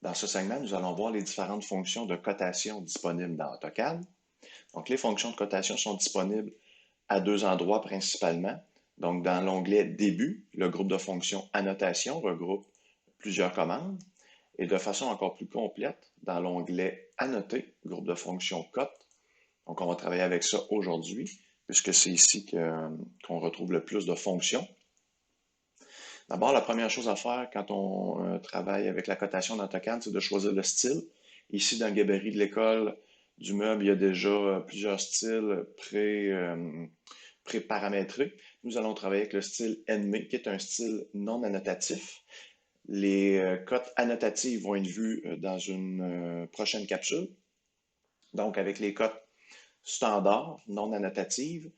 Dans ce segment, nous allons voir les différentes fonctions de cotation disponibles dans AutoCAD. Donc, les fonctions de cotation sont disponibles à deux endroits principalement. Donc, dans l'onglet Début, le groupe de fonctions Annotation regroupe plusieurs commandes. Et de façon encore plus complète, dans l'onglet Annoter, groupe de fonctions Cote. Donc, on va travailler avec ça aujourd'hui, puisque c'est ici qu'on retrouve le plus de fonctions. D'abord, la première chose à faire quand on travaille avec la cotation d'AutoCAD, c'est de choisir le style. Ici, dans le gabarit de l'école du meuble, il y a déjà plusieurs styles pré-paramétrés. Nous allons travailler avec le style NME, qui est un style non annotatif. Les cotes annotatives vont être vues dans une prochaine capsule. Donc, avec les cotes standards, non annotatives,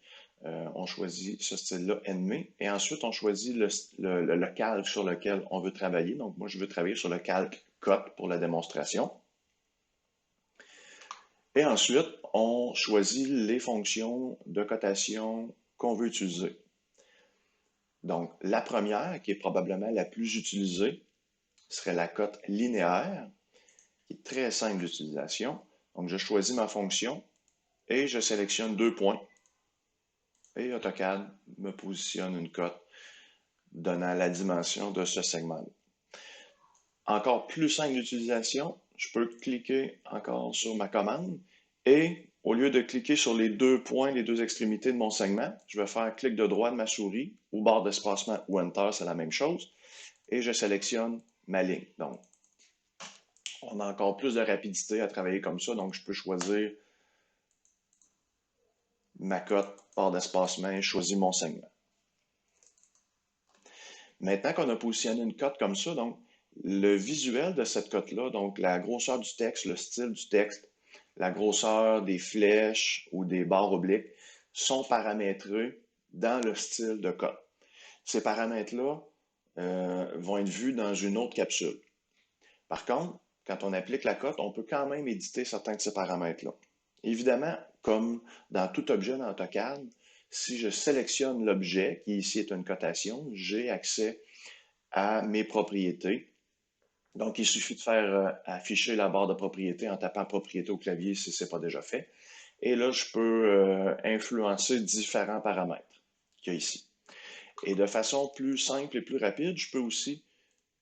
on choisit ce style-là, NME, et ensuite on choisit le calque sur lequel on veut travailler. Donc, moi, je veux travailler sur le calque cote pour la démonstration. Et ensuite, on choisit les fonctions de cotation qu'on veut utiliser. Donc, la première, qui est probablement la plus utilisée, serait la cote linéaire, qui est très simple d'utilisation. Donc, je choisis ma fonction et je sélectionne 2 points. Et AutoCAD me positionne une cote donnant la dimension de ce segment-là. Encore plus simple d'utilisation, je peux cliquer encore sur ma commande et au lieu de cliquer sur les 2 points, les 2 extrémités de mon segment, je vais faire clic de droit de ma souris ou barre d'espacement ou Enter, c'est la même chose, et je sélectionne ma ligne. Donc, on a encore plus de rapidité à travailler comme ça, donc je peux choisir ma cote, barre d'espacement et choisir mon segment. Maintenant qu'on a positionné une cote comme ça, donc le visuel de cette cote-là, donc la grosseur du texte, le style du texte, la grosseur des flèches ou des barres obliques sont paramétrés dans le style de cote. Ces paramètres-là vont être vus dans une autre capsule. Par contre, quand on applique la cote, on peut quand même éditer certains de ces paramètres-là. Évidemment, comme dans tout objet dans AutoCAD, si je sélectionne l'objet, qui ici est une cotation, j'ai accès à mes propriétés. Donc, il suffit de faire afficher la barre de propriété en tapant propriété au clavier si ce n'est pas déjà fait. Et là, je peux influencer différents paramètres qu'il y a ici. Et de façon plus simple et plus rapide, je peux aussi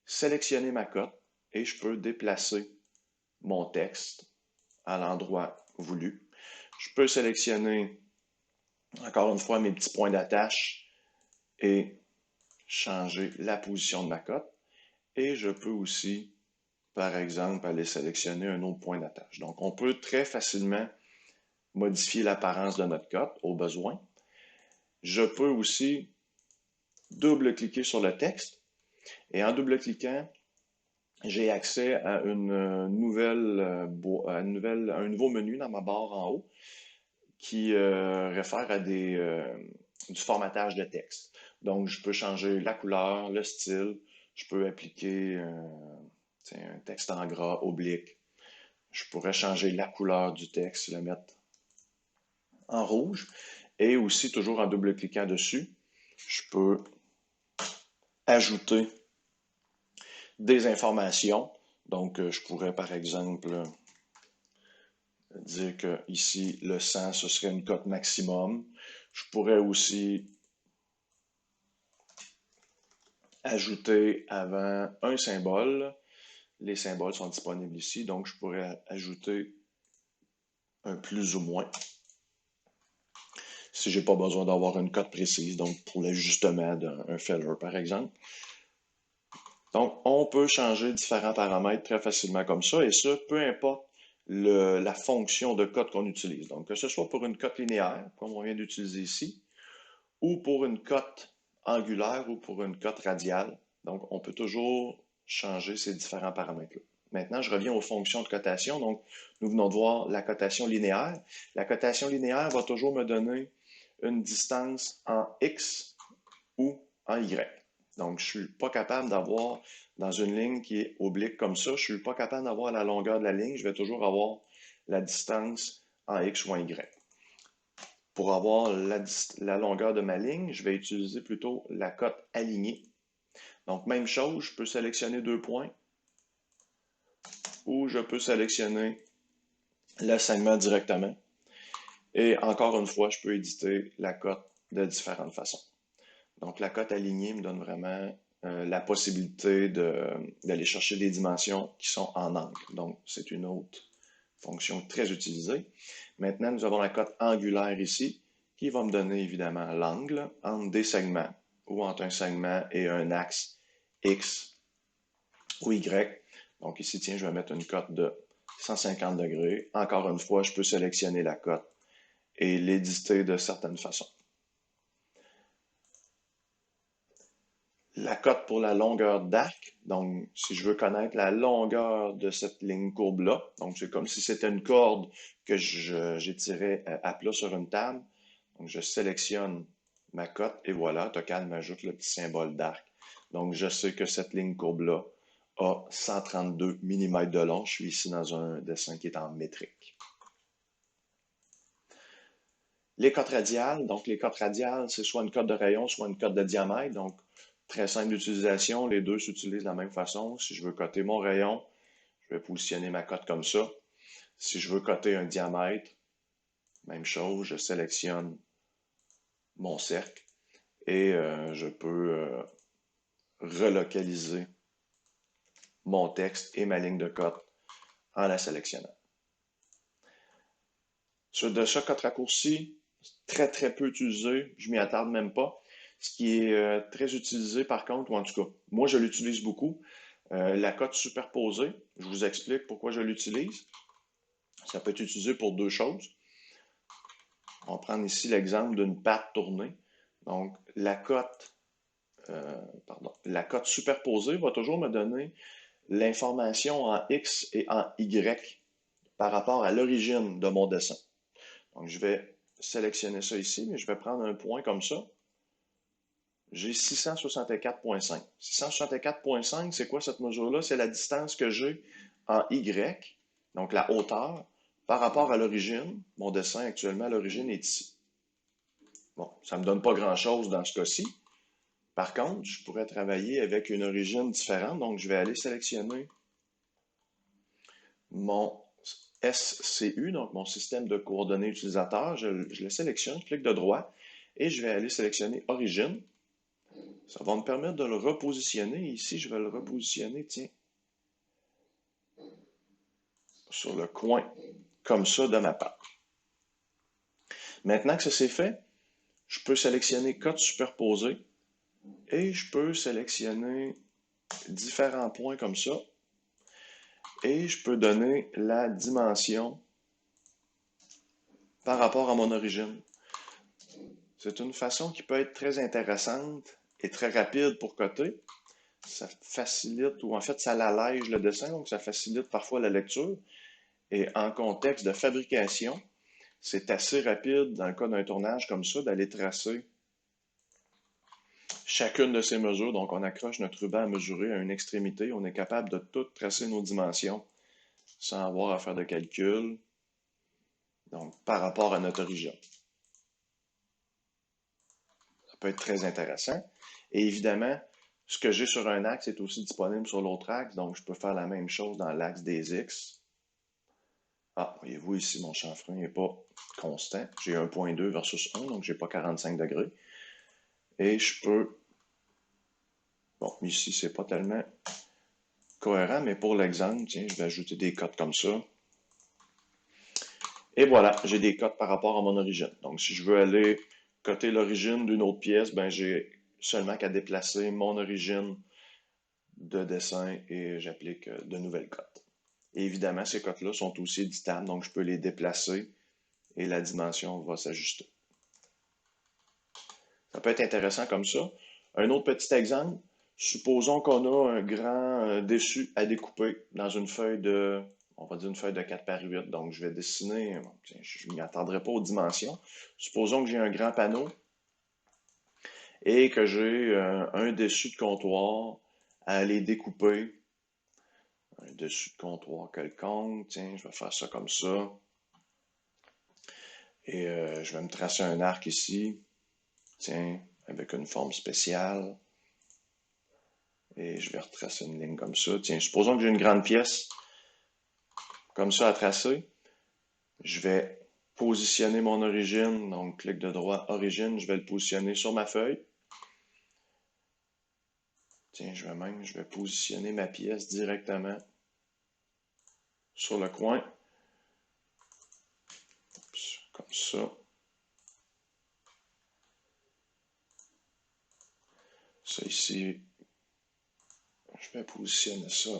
sélectionner ma cote et je peux déplacer mon texte à l'endroit voulu. Je peux sélectionner, encore une fois, mes petits points d'attache et changer la position de ma cote. Et je peux aussi, par exemple, aller sélectionner un autre point d'attache. Donc, on peut très facilement modifier l'apparence de notre cote au besoin. Je peux aussi double-cliquer sur le texte et en double-cliquant, j'ai accès à un nouveau menu dans ma barre en haut qui réfère à du formatage de texte. Donc, je peux changer la couleur, le style, je peux appliquer un texte en gras, oblique. Je pourrais changer la couleur du texte, le mettre en rouge. Et aussi, toujours en double-cliquant dessus, je peux ajouter des informations. Donc, je pourrais, par exemple, dire que ici, le 100, ce serait une cote maximum. Je pourrais aussi ajouter avant un symbole. Les symboles sont disponibles ici, donc je pourrais ajouter un plus ou moins si je n'ai pas besoin d'avoir une cote précise, donc pour l'ajustement d'un feller, par exemple. Donc, on peut changer différents paramètres très facilement comme ça, et ça, peu importe la fonction de cote qu'on utilise. Donc, que ce soit pour une cote linéaire, comme on vient d'utiliser ici, ou pour une cote angulaire ou pour une cote radiale. Donc, on peut toujours changer ces différents paramètres-là. Maintenant, je reviens aux fonctions de cotation. Donc, nous venons de voir la cotation linéaire. La cotation linéaire va toujours me donner une distance en X ou en Y. Donc, je ne suis pas capable d'avoir, dans une ligne qui est oblique comme ça, je ne suis pas capable d'avoir la longueur de la ligne. Je vais toujours avoir la distance en X ou en Y. Pour avoir la longueur de ma ligne, je vais utiliser plutôt la cote alignée. Donc, même chose, je peux sélectionner 2 points ou je peux sélectionner le segment directement. Et encore une fois, je peux éditer la cote de différentes façons. Donc, la cote alignée me donne vraiment la possibilité d'aller chercher des dimensions qui sont en angle. Donc, c'est une autre fonction très utilisée. Maintenant, nous avons la cote angulaire ici, qui va me donner évidemment l'angle entre des segments ou entre un segment et un axe X ou Y. Donc ici, tiens, je vais mettre une cote de 150 degrés. Encore une fois, je peux sélectionner la cote et l'éditer de certaines façons. La cote pour la longueur d'arc, donc si je veux connaître la longueur de cette ligne courbe-là, donc c'est comme si c'était une corde que j'étirais à plat sur une table. Donc je sélectionne ma cote et voilà, Tocal m'ajoute le petit symbole d'arc. Donc je sais que cette ligne courbe-là a 132 mm de long. Je suis ici dans un dessin qui est en métrique. Les cotes radiales, donc les cotes radiales, c'est soit une cote de rayon, soit une cote de diamètre. Donc, très simple d'utilisation, les deux s'utilisent de la même façon. Si je veux coter mon rayon, je vais positionner ma cote comme ça. Si je veux coter un diamètre, même chose, je sélectionne mon cercle et je peux relocaliser mon texte et ma ligne de cote en la sélectionnant. De ce code raccourci, très peu utilisé, je m'y attarde même pas. Ce qui est très utilisé par contre, ou en tout cas, moi je l'utilise beaucoup, la cote superposée. Je vous explique pourquoi je l'utilise. Ça peut être utilisé pour deux choses. On va prendre ici l'exemple d'une patte tournée. Donc, la cote superposée va toujours me donner l'information en X et en Y par rapport à l'origine de mon dessin. Donc, je vais sélectionner ça ici, mais je vais prendre un point comme ça. J'ai 664,5. 664,5, c'est quoi cette mesure-là? C'est la distance que j'ai en Y, donc la hauteur, par rapport à l'origine. Mon dessin actuellement à l'origine est ici. Bon, ça ne me donne pas grand-chose dans ce cas-ci. Par contre, je pourrais travailler avec une origine différente, donc je vais aller sélectionner mon SCU, donc mon système de coordonnées utilisateur. Je le sélectionne, je clique de droit et je vais aller sélectionner origine. Ça va me permettre de le repositionner. Ici, je vais le repositionner, tiens, sur le coin, comme ça, de ma page. Maintenant que ça c'est fait, je peux sélectionner code superposé et je peux sélectionner différents points comme ça et je peux donner la dimension par rapport à mon origine. C'est une façon qui peut être très intéressante et très rapide pour coter. Ça facilite, ou en fait, ça allège le dessin, donc ça facilite parfois la lecture. Et en contexte de fabrication, c'est assez rapide, dans le cas d'un tournage comme ça, d'aller tracer chacune de ces mesures. Donc, on accroche notre ruban à mesurer à une extrémité. On est capable de tout tracer nos dimensions sans avoir à faire de calcul. Donc, par rapport à notre origine. Ça peut être très intéressant. Et évidemment, ce que j'ai sur un axe est aussi disponible sur l'autre axe. Donc, je peux faire la même chose dans l'axe des X. Ah, voyez-vous ici, mon chanfrein n'est pas constant. J'ai 1,2 versus 1, donc je n'ai pas 45 degrés. Et je peux... Bon, ici, c'est pas tellement cohérent, mais pour l'exemple, tiens, je vais ajouter des cotes comme ça. Et voilà, j'ai des cotes par rapport à mon origine. Donc, si je veux aller coter l'origine d'une autre pièce, ben j'ai seulement qu'à déplacer mon origine de dessin et j'applique de nouvelles cotes. Et évidemment, ces cotes-là sont aussi éditables, donc je peux les déplacer et la dimension va s'ajuster. Ça peut être intéressant comme ça. Un autre petit exemple, supposons qu'on a un grand dessus à découper dans une feuille de, on va dire une feuille de 4 par 8. Donc, je vais dessiner, je ne m'y attendrai pas aux dimensions. Supposons que j'ai un grand panneau et que j'ai un dessus de comptoir à aller découper. Un dessus de comptoir quelconque. Tiens, je vais faire ça comme ça. Et je vais me tracer un arc ici. Tiens, avec une forme spéciale. Et je vais retracer une ligne comme ça. Tiens, supposons que j'ai une grande pièce comme ça à tracer. Je vais positionner mon origine, donc clic de droit, origine, je vais le positionner sur ma feuille. Tiens, je vais positionner ma pièce directement sur le coin. Comme ça. Ça ici, je vais positionner ça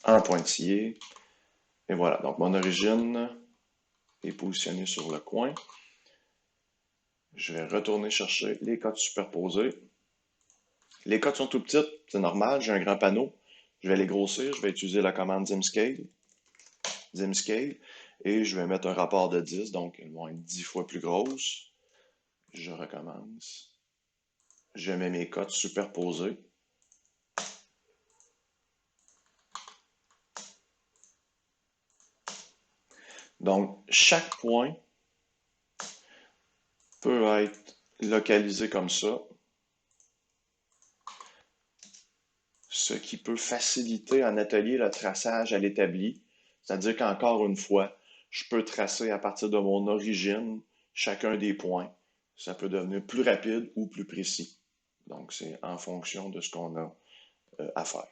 en pointillé. Et voilà, donc mon origine est positionnée sur le coin. Je vais retourner chercher les cotes superposées. Les cotes sont tout petites, c'est normal, j'ai un grand panneau. Je vais les grossir, je vais utiliser la commande Zimscale, et je vais mettre un rapport de 10, donc elles vont être 10 fois plus grosses. Je recommence. Je mets mes cotes superposées. Donc, chaque point peut être localisé comme ça, ce qui peut faciliter en atelier le traçage à l'établi. C'est-à-dire qu'encore une fois, je peux tracer à partir de mon origine chacun des points. Ça peut devenir plus rapide ou plus précis. Donc, c'est en fonction de ce qu'on a à faire.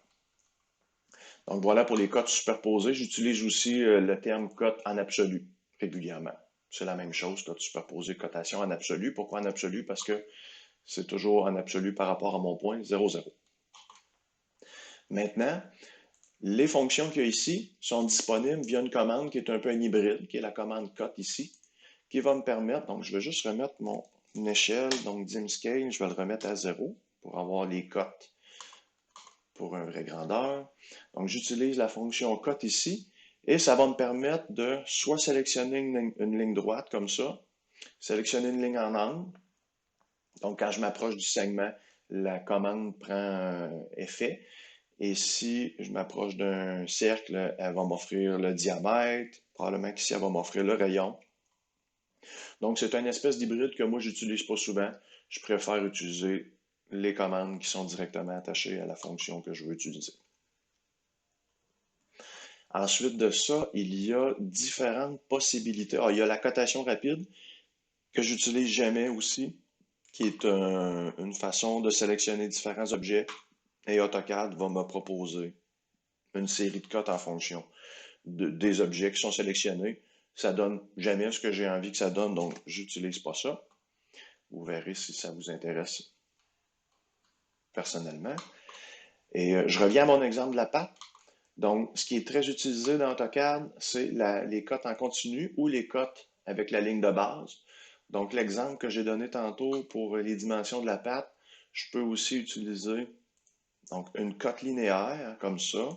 Donc, voilà pour les cotes superposées. J'utilise aussi le terme cote en absolu régulièrement. C'est la même chose, cote superposée, cotation en absolu. Pourquoi en absolu? Parce que c'est toujours en absolu par rapport à mon point 0, 0. Maintenant, les fonctions qu'il y a ici sont disponibles via une commande qui est un peu un hybride, qui est la commande cut ici, qui va me permettre, donc je vais juste remettre mon échelle, donc Zimscale, je vais le remettre à 0 pour avoir les cotes pour une vraie grandeur. Donc j'utilise la fonction cut ici, et ça va me permettre de soit sélectionner une ligne droite comme ça, sélectionner une ligne en angle. Donc quand je m'approche du segment, la commande prend effet. Et si je m'approche d'un cercle, elle va m'offrir le diamètre. Probablement qu'ici, elle va m'offrir le rayon. Donc, c'est une espèce d'hybride que moi, j'utilise pas souvent. Je préfère utiliser les commandes qui sont directement attachées à la fonction que je veux utiliser. Ensuite de ça, il y a différentes possibilités. Ah, il y a la cotation rapide que j'utilise jamais aussi, qui est une façon de sélectionner différents objets. Et AutoCAD va me proposer une série de cotes en fonction des objets qui sont sélectionnés. Ça donne jamais ce que j'ai envie que ça donne, donc j'utilise pas ça. Vous verrez si ça vous intéresse personnellement. Et je reviens à mon exemple de la patte. Donc, ce qui est très utilisé dans AutoCAD, c'est les cotes en continu ou les cotes avec la ligne de base. Donc, l'exemple que j'ai donné tantôt pour les dimensions de la patte, je peux aussi utiliser donc, une cote linéaire comme ça.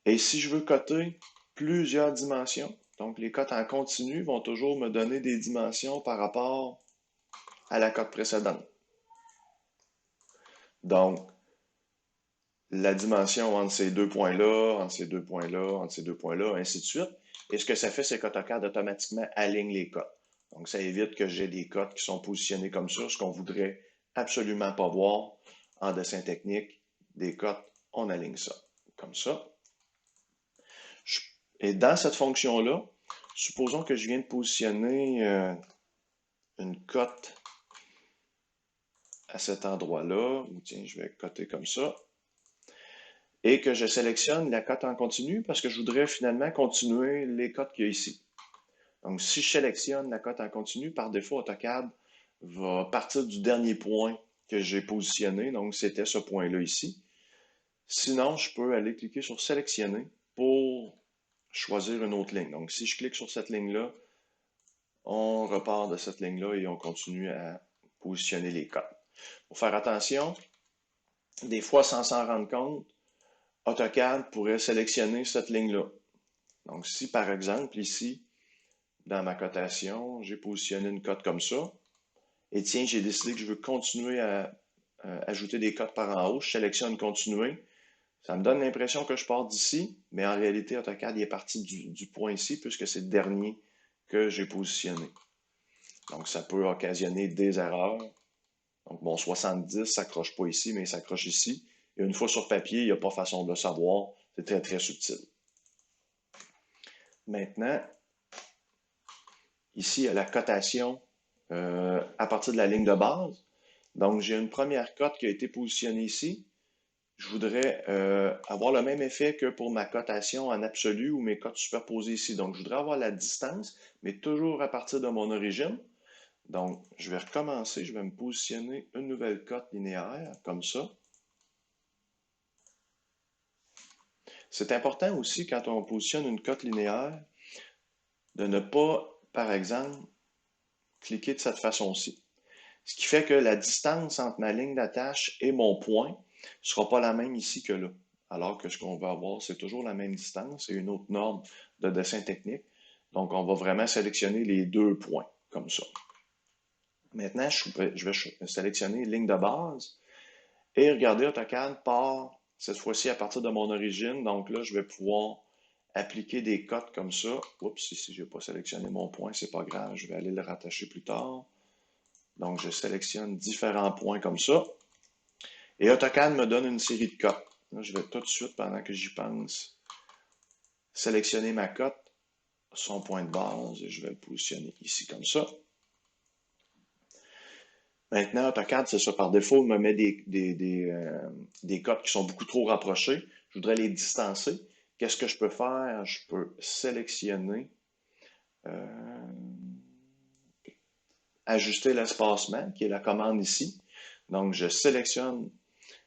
Et si je veux coter plusieurs dimensions, donc les cotes en continu vont toujours me donner des dimensions par rapport à la cote précédente. Donc, la dimension entre ces deux points-là, entre ces deux points-là, entre ces deux points-là, ainsi de suite. Et ce que ça fait, c'est qu'AutoCAD automatiquement aligne les cotes. Donc, ça évite que j'ai des cotes qui sont positionnées comme ça, ce qu'on voudrait absolument pas voir en dessin technique. Des cotes, on aligne ça, comme ça. Et dans cette fonction-là, supposons que je viens de positionner une cote à cet endroit-là, ou tiens, je vais coter comme ça, et que je sélectionne la cote en continu parce que je voudrais finalement continuer les cotes qu'il y a ici. Donc, si je sélectionne la cote en continu, par défaut, AutoCAD va partir du dernier point que j'ai positionné, donc c'était ce point-là ici. Sinon, je peux aller cliquer sur Sélectionner pour choisir une autre ligne. Donc, si je clique sur cette ligne-là, on repart de cette ligne-là et on continue à positionner les cotes. Pour faire attention, des fois, sans s'en rendre compte, AutoCAD pourrait sélectionner cette ligne-là. Donc, si par exemple, ici, dans ma cotation, j'ai positionné une cote comme ça, et tiens, j'ai décidé que je veux continuer à ajouter des cotes par en haut, je sélectionne Continuer. Ça me donne l'impression que je pars d'ici, mais en réalité, AutoCAD est parti du point ici, puisque c'est le dernier que j'ai positionné. Donc, ça peut occasionner des erreurs. Donc, mon 70 ne s'accroche pas ici, mais il s'accroche ici. Et une fois sur papier, il n'y a pas façon de le savoir. C'est très, très subtil. Maintenant, ici, il y a la cotation à partir de la ligne de base. Donc, j'ai une première cote qui a été positionnée ici. Je voudrais avoir le même effet que pour ma cotation en absolu ou mes cotes superposées ici. Donc, je voudrais avoir la distance, mais toujours à partir de mon origine. Donc, je vais recommencer. Je vais me positionner une nouvelle cote linéaire, comme ça. C'est important aussi, quand on positionne une cote linéaire, de ne pas, par exemple, cliquer de cette façon-ci. Ce qui fait que la distance entre ma ligne d'attache et mon point ne sera pas la même ici que là. Alors que ce qu'on va avoir, c'est toujours la même distance et une autre norme de dessin technique. Donc, on va vraiment sélectionner les deux points, comme ça. Maintenant, je vais sélectionner ligne de base et regardez, AutoCAD part cette fois-ci à partir de mon origine. Donc là, je vais pouvoir appliquer des cotes comme ça. Oups, ici, je n'ai pas sélectionné mon point, c'est pas grave, je vais aller le rattacher plus tard. Donc, je sélectionne différents points comme ça. Et AutoCAD me donne une série de cotes. Là, je vais tout de suite, pendant que j'y pense, sélectionner ma cote, son point de base, et je vais le positionner ici comme ça. Maintenant, AutoCAD, c'est ça, par défaut, me met des cotes qui sont beaucoup trop rapprochées. Je voudrais les distancer. Qu'est-ce que je peux faire? Je peux sélectionner, ajuster l'espacement, qui est la commande ici. Donc, je sélectionne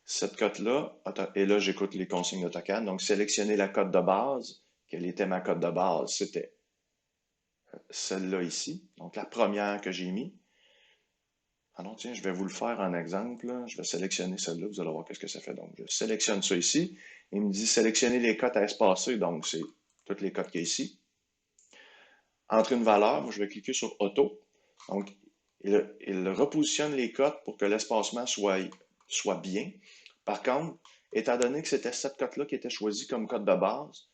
cette cote-là, et là, j'écoute les consignes d'AutoCAD. Donc, sélectionner la cote de base. Quelle était ma cote de base? C'était celle-là ici. Donc, la première que j'ai mis. Ah non, tiens, je vais vous le faire en exemple. Je vais sélectionner celle-là, vous allez voir qu'est-ce que ça fait. Donc, je sélectionne ça ici. Il me dit sélectionner les cotes à espacer. Donc, c'est toutes les cotes qu'il y a ici. Entre une valeur, moi, je vais cliquer sur Auto. Donc, il repositionne les cotes pour que l'espacement soit bien. Par contre, étant donné que c'était cette cote-là qui était choisie comme cote de base,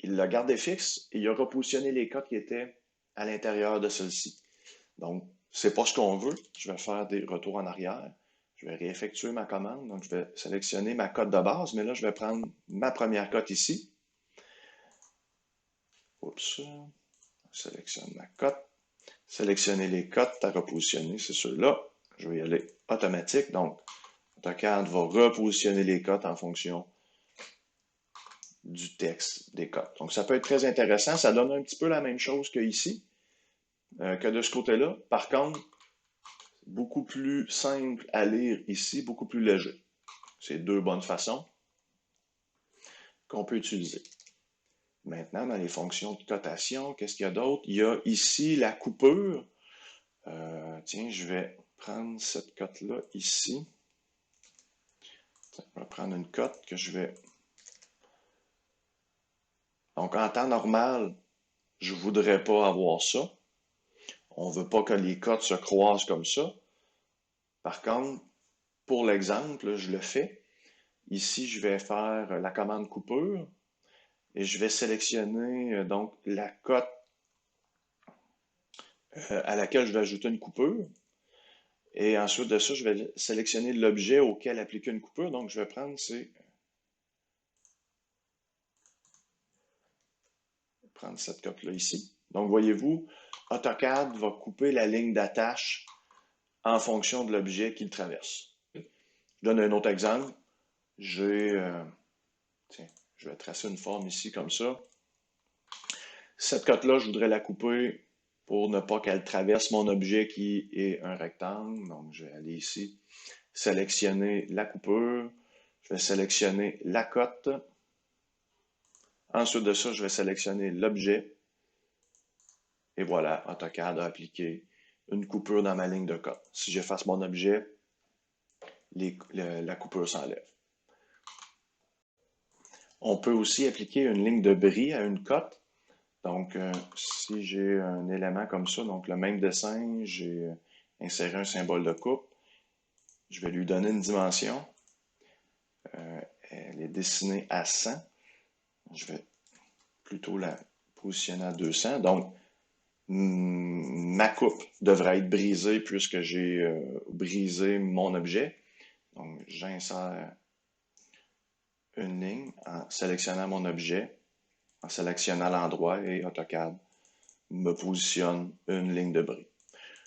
il l'a gardé fixe et il a repositionné les cotes qui étaient à l'intérieur de celle-ci. Donc, c'est pas ce qu'on veut. Je vais faire des retours en arrière. Je vais réeffectuer ma commande. Donc, je vais sélectionner ma cote de base, mais là, je vais prendre ma première cote ici. Oups. Je sélectionne ma cote. Sélectionner les cotes à repositionner, c'est ceux-là. Je vais y aller automatique. Donc, AutoCAD va repositionner les cotes en fonction du texte des cotes. Donc, ça peut être très intéressant. Ça donne un petit peu la même chose que ici, que de ce côté-là. Par contre, beaucoup plus simple à lire ici, beaucoup plus léger. C'est deux bonnes façons qu'on peut utiliser. Maintenant, dans les fonctions de cotation, qu'est-ce qu'il y a d'autre? Il y a ici la coupure. Tiens, je vais prendre cette cote-là ici. Je vais prendre une cote que je vais... Donc, en temps normal, je ne voudrais pas avoir ça. On ne veut pas que les cotes se croisent comme ça. Par contre, pour l'exemple, je le fais. Ici, je vais faire la commande coupure et je vais sélectionner donc la cote à laquelle je vais ajouter une coupure. Et ensuite de ça, je vais sélectionner l'objet auquel appliquer une coupure. Donc, je vais prendre cette cote-là ici. Donc, voyez-vous, AutoCAD va couper la ligne d'attache en fonction de l'objet qu'il traverse. Je donne un autre exemple. Tiens, je vais tracer une forme ici comme ça. Cette cote-là, je voudrais la couper pour ne pas qu'elle traverse mon objet qui est un rectangle. Donc, je vais aller ici, sélectionner la coupure. Je vais sélectionner la cote. Ensuite de ça, je vais sélectionner l'objet. Et voilà, AutoCAD a appliqué une coupure dans ma ligne de cote. Si j'efface mon objet, la coupure s'enlève. On peut aussi appliquer une ligne de bris à une cote. Donc, si j'ai un élément comme ça, donc le même dessin, j'ai inséré un symbole de coupe, je vais lui donner une dimension. Elle est dessinée à 100. Je vais plutôt la positionner à 200. Donc, ma coupe devrait être brisée puisque j'ai brisé mon objet. Donc, j'insère une ligne en sélectionnant mon objet, en sélectionnant l'endroit et AutoCAD me positionne une ligne de bris.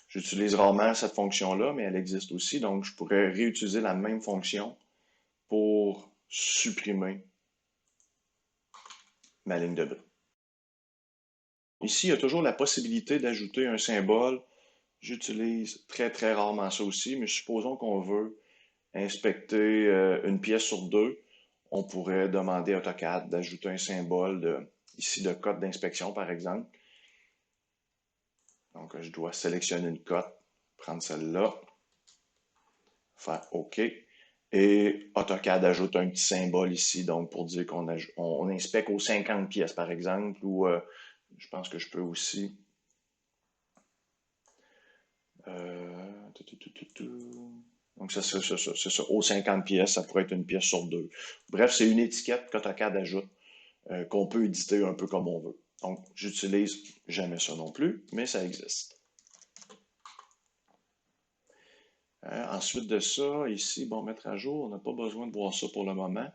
J'utilise rarement cette fonction-là, mais elle existe aussi, donc je pourrais réutiliser la même fonction pour supprimer ma ligne de bris. Ici, il y a toujours la possibilité d'ajouter un symbole. J'utilise très rarement ça aussi, mais supposons qu'on veut inspecter une pièce sur deux. On pourrait demander à AutoCAD d'ajouter un symbole ici de cote d'inspection, par exemple. Donc, je dois sélectionner une cote, prendre celle-là, faire OK. Et AutoCAD ajoute un petit symbole ici, donc pour dire qu'on inspecte aux 50 pièces, par exemple, ou je pense que je peux aussi... Donc, c'est ça. Aux 50 pièces, ça pourrait être une pièce sur deux. Bref, c'est une étiquette qu'AutoCAD ajoute, qu'on peut éditer un peu comme on veut. Donc, j'utilise jamais ça non plus, mais ça existe. Ensuite de ça, ici, bon, mettre à jour, on n'a pas besoin de voir ça pour le moment.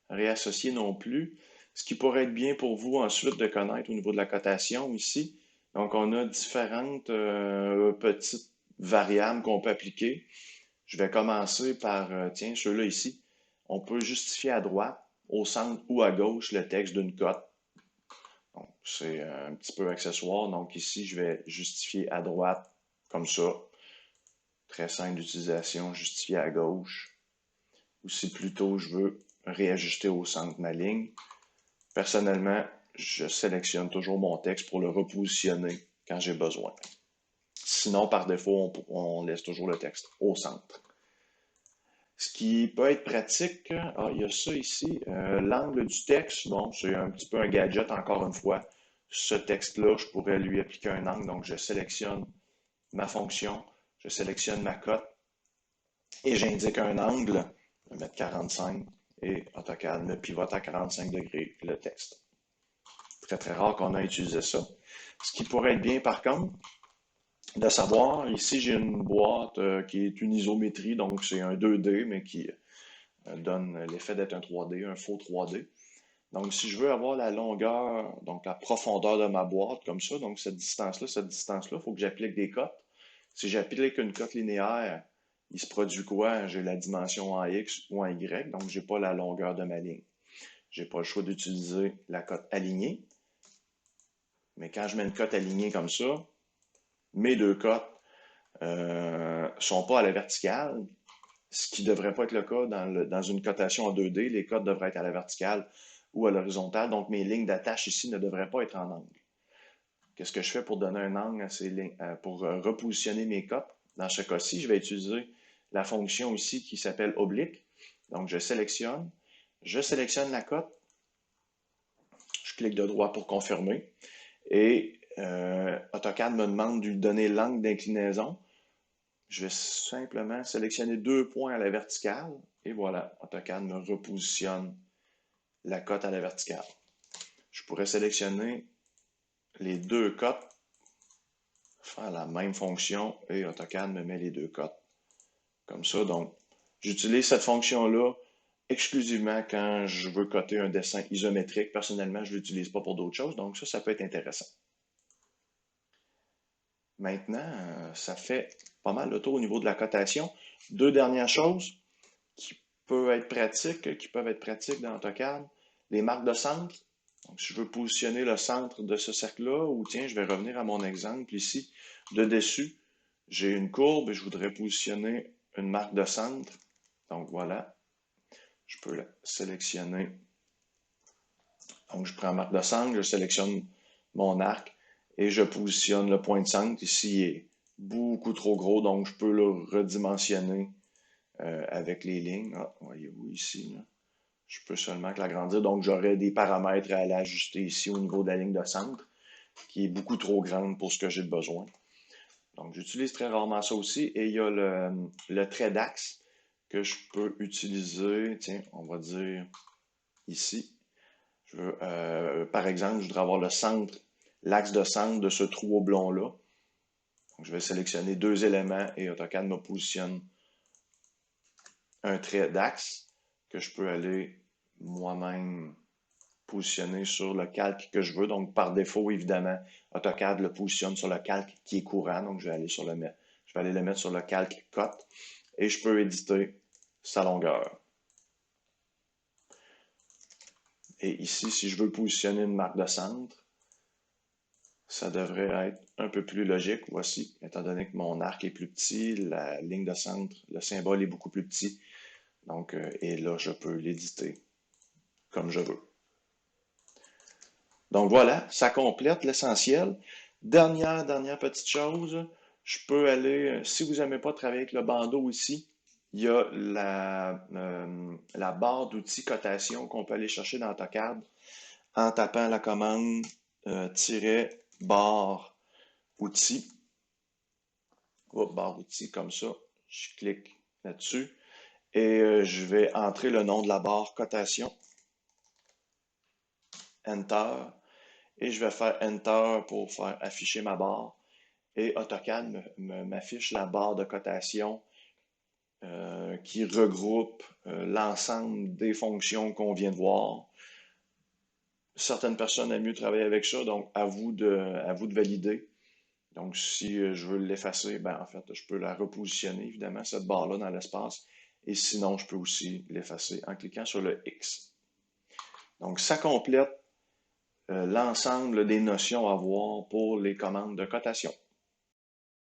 Réassocier non plus. Ce qui pourrait être bien pour vous ensuite de connaître au niveau de la cotation ici. Donc, on a différentes petites variables qu'on peut appliquer. Je vais commencer par, tiens, ceux-là ici. On peut justifier à droite, au centre ou à gauche le texte d'une cote. Donc, c'est un petit peu accessoire. Donc, ici, je vais justifier à droite comme ça. Très simple d'utilisation, justifier à gauche. Ou si plutôt je veux réajuster au centre ma ligne. Personnellement, je sélectionne toujours mon texte pour le repositionner quand j'ai besoin. Sinon, par défaut, on laisse toujours le texte au centre. Ce qui peut être pratique, il y a ça ici, l'angle du texte, bon, c'est un petit peu un gadget encore une fois. Ce texte-là, je pourrais lui appliquer un angle, donc je sélectionne ma fonction, je sélectionne ma cote et j'indique un angle, je vais mettre 45 et AutoCAD me pivote à 45 degrés le texte. Très rare qu'on a utilisé ça. Ce qui pourrait être bien par contre, de savoir, ici j'ai une boîte qui est une isométrie, donc c'est un 2D, mais qui donne l'effet d'être un 3D, un faux 3D. Donc si je veux avoir la longueur, donc la profondeur de ma boîte, comme ça, donc cette distance-là, il faut que j'applique des cotes. Si j'applique une cote linéaire, il se produit quoi? J'ai la dimension en X ou en Y, donc je n'ai pas la longueur de ma ligne. Je n'ai pas le choix d'utiliser la cote alignée. Mais quand je mets une cote alignée comme ça, mes deux cotes ne sont pas à la verticale, ce qui ne devrait pas être le cas dans une cotation en 2D. Les cotes devraient être à la verticale ou à l'horizontale, donc mes lignes d'attache ici ne devraient pas être en angle. Qu'est-ce que je fais pour donner un angle à ces lignes, pour repositionner mes cotes? Dans ce cas-ci, je vais utiliser la fonction ici qui s'appelle oblique. Donc, je sélectionne la cote, je clique de droit pour confirmer, et AutoCAD me demande de lui donner l'angle d'inclinaison. Je vais simplement sélectionner 2 points à la verticale, et voilà, AutoCAD me repositionne la cote à la verticale. Je pourrais sélectionner les deux cotes, faire la même fonction, et AutoCAD me met les deux cotes. Comme ça, donc, j'utilise cette fonction-là exclusivement quand je veux coter un dessin isométrique. Personnellement, je ne l'utilise pas pour d'autres choses, donc ça peut être intéressant. Maintenant, ça fait pas mal le tour au niveau de la cotation. Deux dernières choses qui peuvent être pratiques dans AutoCAD. Les marques de centre. Donc, si je veux positionner le centre de ce cercle-là, ou tiens, je vais revenir à mon exemple ici. De dessus, j'ai une courbe et je voudrais positionner une marque de centre. Donc voilà, je peux la sélectionner. Donc je prends marque de centre, je sélectionne mon arc et je positionne le point de centre. Ici, il est beaucoup trop gros, donc je peux le redimensionner avec les lignes. Ah, voyez-vous ici, là. Je peux seulement l'agrandir. Donc j'aurai des paramètres à aller ajuster ici au niveau de la ligne de centre, qui est beaucoup trop grande pour ce que j'ai besoin. Donc j'utilise très rarement ça aussi. Et il y a le trait d'axe que je peux utiliser, tiens, on va dire ici. Par exemple, je voudrais avoir le centre, l'axe de centre de ce trou oblong-là. Je vais sélectionner deux éléments et AutoCAD me positionne un trait d'axe que je peux aller moi-même positionner sur le calque que je veux. Donc, par défaut, évidemment, AutoCAD le positionne sur le calque qui est courant. Donc, je vais aller le mettre sur le calque cut et je peux éditer sa longueur. Et ici, si je veux positionner une marque de centre, ça devrait être un peu plus logique. Voici, étant donné que mon arc est plus petit, la ligne de centre, le symbole est beaucoup plus petit. Donc, et là, je peux l'éditer comme je veux. Donc voilà, ça complète l'essentiel. Dernière petite chose, je peux aller, si vous n'aimez pas travailler avec le bandeau ici, il y a la barre d'outils cotation qu'on peut aller chercher dans AutoCAD en tapant la commande barre outils. Barre outils comme ça. Je clique là-dessus et je vais entrer le nom de la barre cotation. Enter. Et je vais faire Enter pour faire afficher ma barre. Et AutoCAD m'affiche la barre de cotation qui regroupe l'ensemble des fonctions qu'on vient de voir. Certaines personnes aiment mieux travailler avec ça, donc à vous de valider. Donc, si je veux l'effacer, ben, en fait, je peux la repositionner, évidemment, cette barre-là dans l'espace. Et sinon, je peux aussi l'effacer en cliquant sur le X. Donc, ça complète l'ensemble des notions à voir pour les commandes de cotation.